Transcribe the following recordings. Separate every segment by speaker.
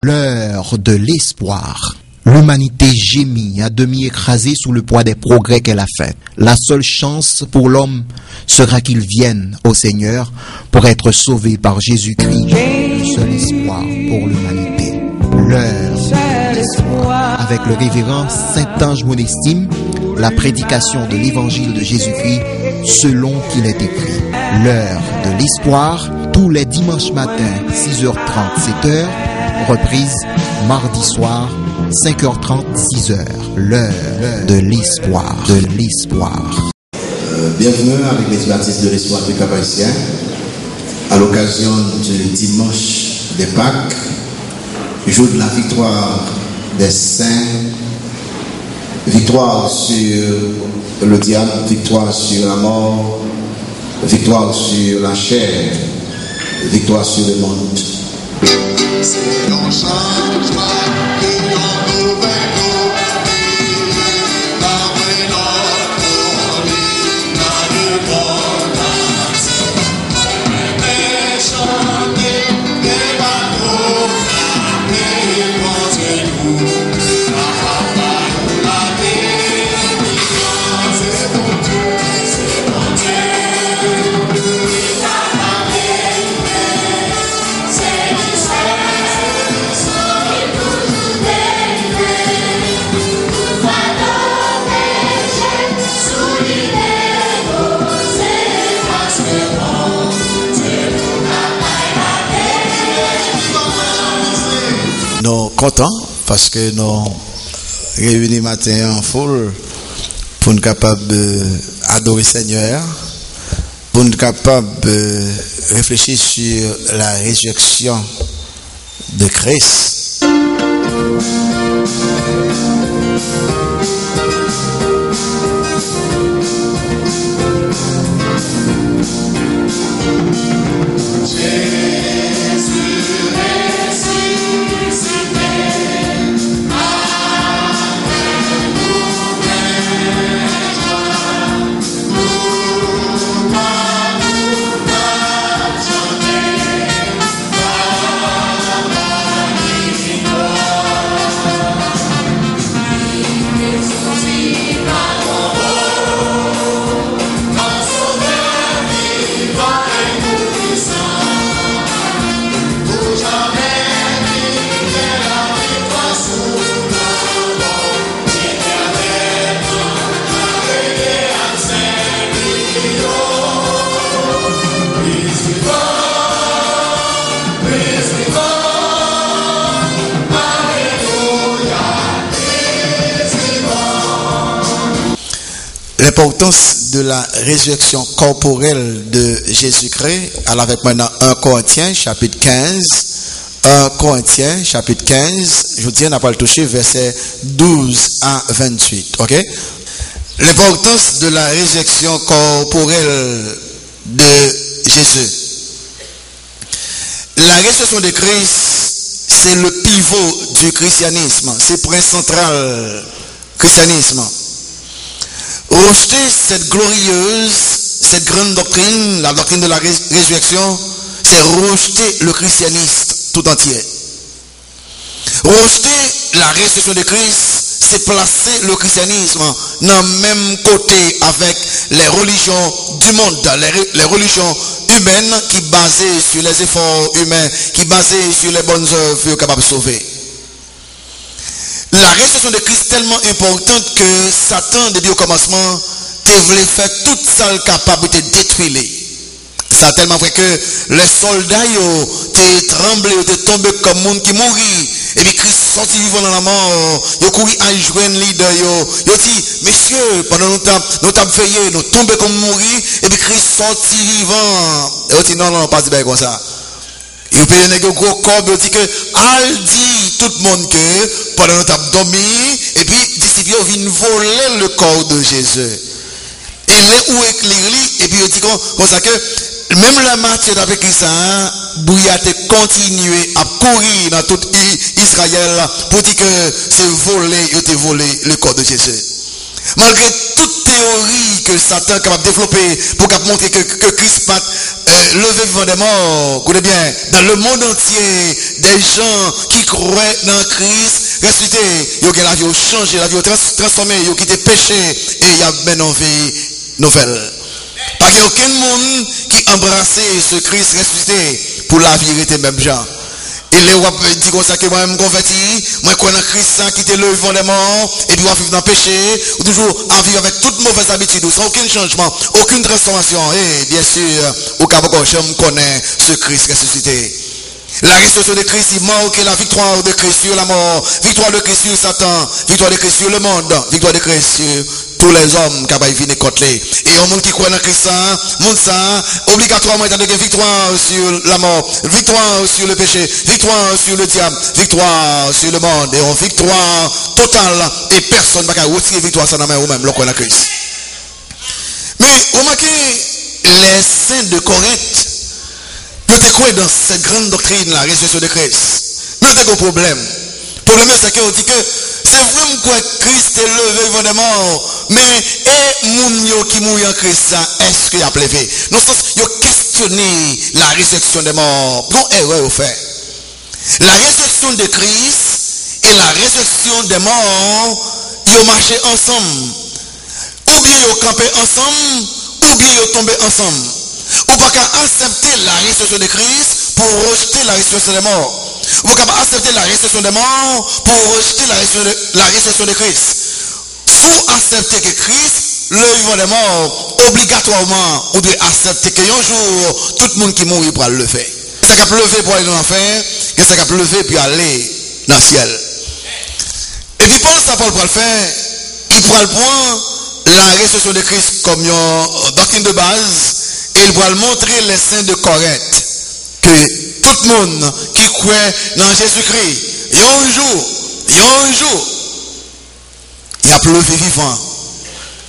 Speaker 1: L'heure de l'espoir. L'humanité gémit, à demi écrasée sous le poids des progrès qu'elle a faits. La seule chance pour l'homme sera qu'il vienne au Seigneur pour être sauvé par Jésus-Christ. Le seul espoir pour l'humanité. L'heure de l'espoir. Avec le révérend Saint-Ange Monestime, la prédication de l'évangile de Jésus-Christ selon qu'il est écrit. L'heure de l'espoir, tous les dimanches matins, 6h30, 7h. Reprise mardi soir, 5h30, 6h. L'heure de l'espoir.
Speaker 2: Bienvenue avec les baptistes de l'espoir du Cap-Haïtien à l'occasion du dimanche des Pâques, jour de la victoire des saints, victoire sur le diable, victoire sur la mort, victoire sur la chair, victoire sur le monde. C'est un changement que l'on nous
Speaker 3: Nous contents parce que nous réunis matin en foule pour nous capables d'adorer le Seigneur, pour nous capables de réfléchir sur la résurrection de Christ. L'importance de la résurrection corporelle de Jésus-Christ. Alors avec maintenant 1 Corinthiens chapitre 15. 1 Corinthiens chapitre 15. Je vous dis, on n'a pas le touché, versets 12 à 28. Ok? L'importance de la résurrection corporelle de Jésus. La résurrection de Christ, c'est le pivot du christianisme. C'est le point central du christianisme. Rejeter cette glorieuse, cette grande doctrine, la doctrine de la résurrection, c'est rejeter le christianisme tout entier. Rejeter la résurrection de Christ, c'est placer le christianisme dans le même côté avec les religions du monde, les religions humaines qui basées sur les efforts humains, qui basées sur les bonnes œuvres capables de sauver. La résurrection de Christ est tellement importante que Satan, depuis au commencement, voulait faire toute salle capable de détruire. C'est tellement vrai que les soldats étaient tremblés, étaient tombés comme monde qui mourit. Et puis Christ sorti vivant dans la mort. Ils couru à joindre leader. Ils dit, messieurs, pendant nous t'avons veillé, nous tombés comme mourir. Et puis Christ sorti vivant. Et ils dit, non, pas dire comme ça. Il peut y avoir un gros corps, il dit que, al dit tout le monde que, pendant nous t'avons dormi, et puis, disciples viennent voler le corps de Jésus. Et les où éclairé, et puis il dit comme ça que, même la matière avec ça, Bouillat a continué à courir dans tout Israël pour dire que c'est volé, il a volé le corps de Jésus. Malgré toute théorie que Satan est capable de développer pour montrer que Christ lever vivant des morts, écoutez bien, dans le monde entier, des gens qui croient dans Christ, ressuscité, ils ont la vie changé, la vie transformé, ils ont quitté péché et il y a maintenant une vie nouvelle. Parce qu'il n'y a aucun monde qui embrasse ce Christ ressuscité pour la vie était même gens. Et les rois disent comme ça que moi je me convertis, moi je connais Christ qui était le vivant des morts, et puis on va vivre dans le péché, ou toujours à vivre avec toutes mauvaises habitudes, sans aucun changement, aucune transformation. Et bien sûr, au cas où je me connais ce Christ ressuscité. La résurrection de Christ, il marque la victoire de Christ sur la mort, victoire de Christ sur Satan, victoire de Christ sur le monde, victoire de Christ sur tous les hommes qui ont venir contre lui. Et un monde qui croit dans Christ, monde ça, obligatoirement, il y a une victoire sur la mort, victoire sur le péché, victoire sur le diable, victoire sur le monde, et une victoire totale, et personne ne va retirer victoire sans la main ou même, le croit dans Christ. Mais, remarquez, les saints de Corinthe, ils étaient quoi dans cette grande doctrine, la résurrection de Christ? Mais il y a un problème. Le problème, c'est qu'on dit que c'est vraiment quoi Christ est levé vivant des morts. Mais, et moun qui mourit en Christ, est-ce qu'il a levé? Dans ce sens, ils ont questionné la résurrection des morts. Non, erreur au fait. La résurrection de Christ et la résurrection des morts, ils ont marché ensemble. Ou bien ils ont campé ensemble, ou bien ils ont tombé ensemble. Ou pas qu'à accepter la résurrection de Christ pour rejeter la résurrection des morts. Ou pas qu'à accepter la résurrection des morts pour rejeter la résurrection de Christ. Sous accepter que Christ, le vivant des morts, obligatoirement, on doit accepter qu'un jour, tout le monde qui mourit pourra le faire. C'est ça qui a levé pour aller dans l'enfer, c'est ça qui a levé pour aller dans le ciel. Et puis Paul pour le faire, il prend le point la résurrection de Christ comme une doctrine de base. Et il va montrer les saints de Corinthe que tout le monde qui croit dans Jésus-Christ, il y a un jour, il a levé vivant,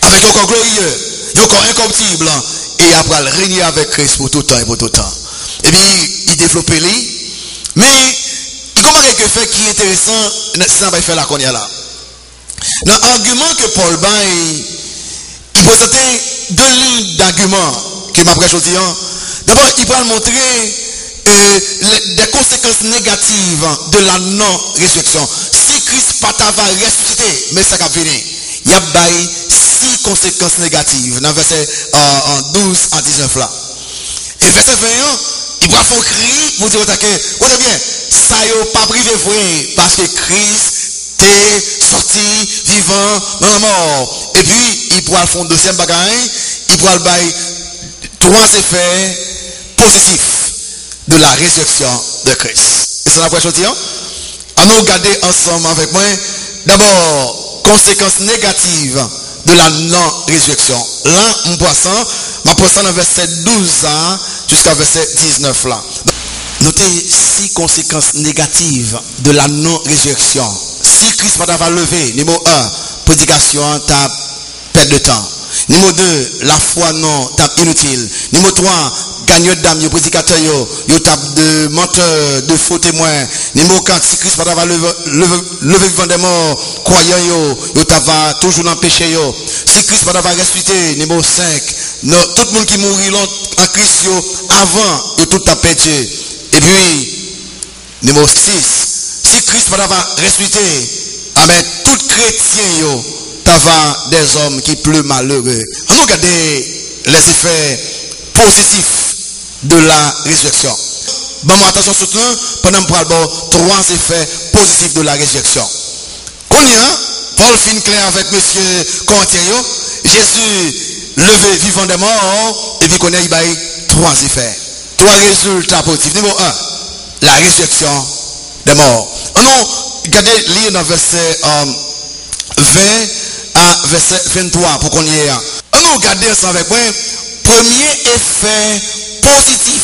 Speaker 3: avec un corps glorieux, un corps incorruptible, et il va régner avec Christ pour tout temps et pour tout temps. Et puis, il développe lui, mais il commence quelque chose qui est intéressant, ça va faire la connerie là. Dans l'argument que Paul baille, il présentait deux lignes d'arguments. D'abord, il va montrer des conséquences négatives de la non-résurrection. Si Christ pas va ressusciter, mais ça va venir. Il y a 6 conséquences négatives dans verset 12 à 19 là. Et verset 21, il va faire cri pour dire que, bien, ça n'a pas privé vrai parce que Christ est sorti vivant dans la mort. Et puis, il pourra faire un deuxième bagaille, il pourra le bail 3 effets positifs de la résurrection de Christ. Et c'est la première chose. Allons regarder ensemble avec moi. D'abord, conséquences négatives de la non-résurrection. Là, ma poisson dans verset 12 jusqu'à verset 19 là. Notez 6 conséquences négatives de la non-résurrection. Si Christ va lever, numéro 1, prédication, t'as perte de temps. Numéro 2, la foi non, tape inutile. Numéro 3, gagneur d'âme, yo prédicateur yo tape de menteur, de faux témoins. Numéro 4, si Christ va lever vivant des morts, croyant yo tape toujours dans le péché yo. Si Christ va ressusciter, numéro 5, tout le monde qui mourit en Christ avant, yo tout a péché. Et puis, numéro 6, si Christ va ressusciter, amen, tout chrétien des hommes qui plus malheureux. On regarde les effets positifs de la résurrection. Bon, attention surtout, pendant que nous 3 effets positifs de la résurrection. Paul fin clair avec monsieur Corinthien, Jésus levé vivant des morts, et puis qu'on a 3 effets. 3 résultats positifs. Numéro 1, la résurrection des morts. Regardez, lire dans verset 20 à verset 23 pour qu'on y ait. On nous regarde ça avec moi. Premier effet positif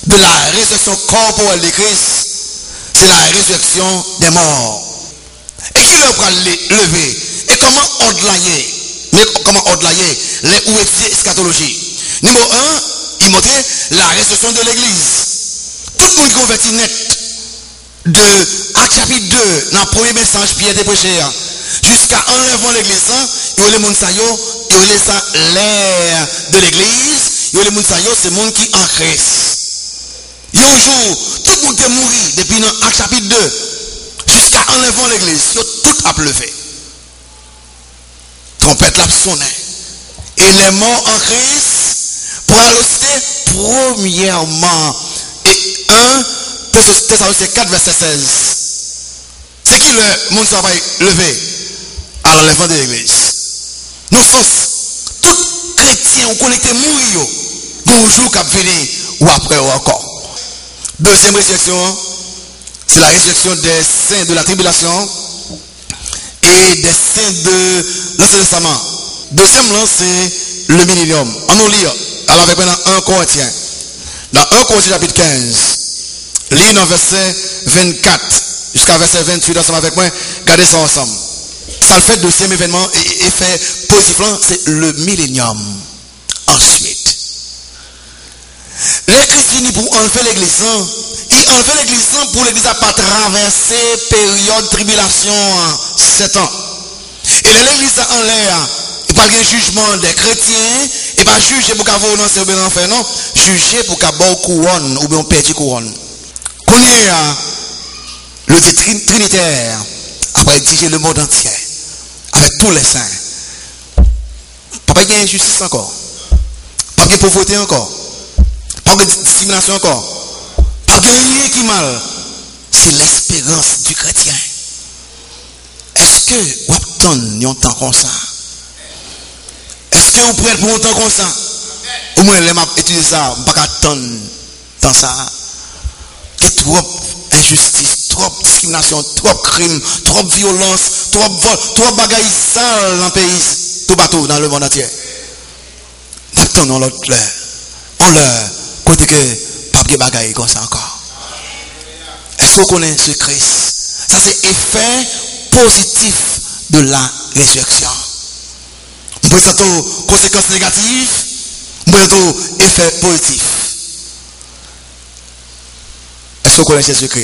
Speaker 3: de la résurrection corporelle de Christ, c'est la résurrection des morts. Et qui leur va lever? Et comment ordlayer? Mais comment ordlayer? Les ou étudier eschatologie. Numéro 1, il montrait la résurrection de l'église. Tout le monde converti net de Acte chapitre 2, dans le premier message Pierre était prêché, jusqu'à enlèvement de l'église, il y a les gens, il y a ça l'air de l'église, yo les moun sa yo c'est moun qui en Christ. Yo un jour tout le monde est mort depuis dans Actes chapitre 2 jusqu'à enlevant l'église, yo tout a levé. Trompette l'a sonné. Et les morts en Christ pour aller premièrement et 1 Thessaloniciens 4 verset 16. C'est qui le monde va lever à l'enlèvement de l'église. Nous sommes tout chrétiens ou connectés mourir bonjour cap venir ou après ou encore. Deuxième résurrection, c'est la résurrection des saints de la tribulation et des saints de l'Ancien Testament. Deuxième là, c'est le millénium. On nous lit alors avec maintenant 1 Corinthiens. Dans 1 Corinthiens chapitre 15, lis dans verset 24 jusqu'à verset 28 ensemble avec moi, gardez ça ensemble. Ça le fait deuxième événement et effet positif là, c'est le millénium. Ensuite, les chrétiens pour enlever l'église, ils enlèvent l'église pour l'église à pas traverser période tribulation 7 ans. Et l'église en l'air, il n'y a pas de jugement des chrétiens, et pas juger pour qu'avoir non c'est bien enfer non, juger pour qu'avoir couronne ou bien perdre couronne. Qu'on y a le Dieu trinitaire après diriger le monde entier avec tous les saints. Pas de injustice encore. Pas de pauvreté encore. Pas de discrimination encore. Pas de rien qui mal. C'est l'espérance du chrétien. Est-ce que vous attendez un temps comme ça? Est-ce que vous prêtez pour un temps comme ça? Au moins, les m'a étudié ça, pas attendre dans ça. Il y a trop injustice, trop discrimination, trop crime, trop violence, trop vol, trop bagaille sale dans le pays, tout partout dans le monde entier. Attendons l'autre l'heure. On leur côté que pas de bagaille comme ça encore. Est-ce qu'on connaît ce Christ? Ça c'est effet positif de la résurrection. On présente aux conséquences négatives, on présente aux effets positifs. Est-ce qu'on connaît Jésus-Christ?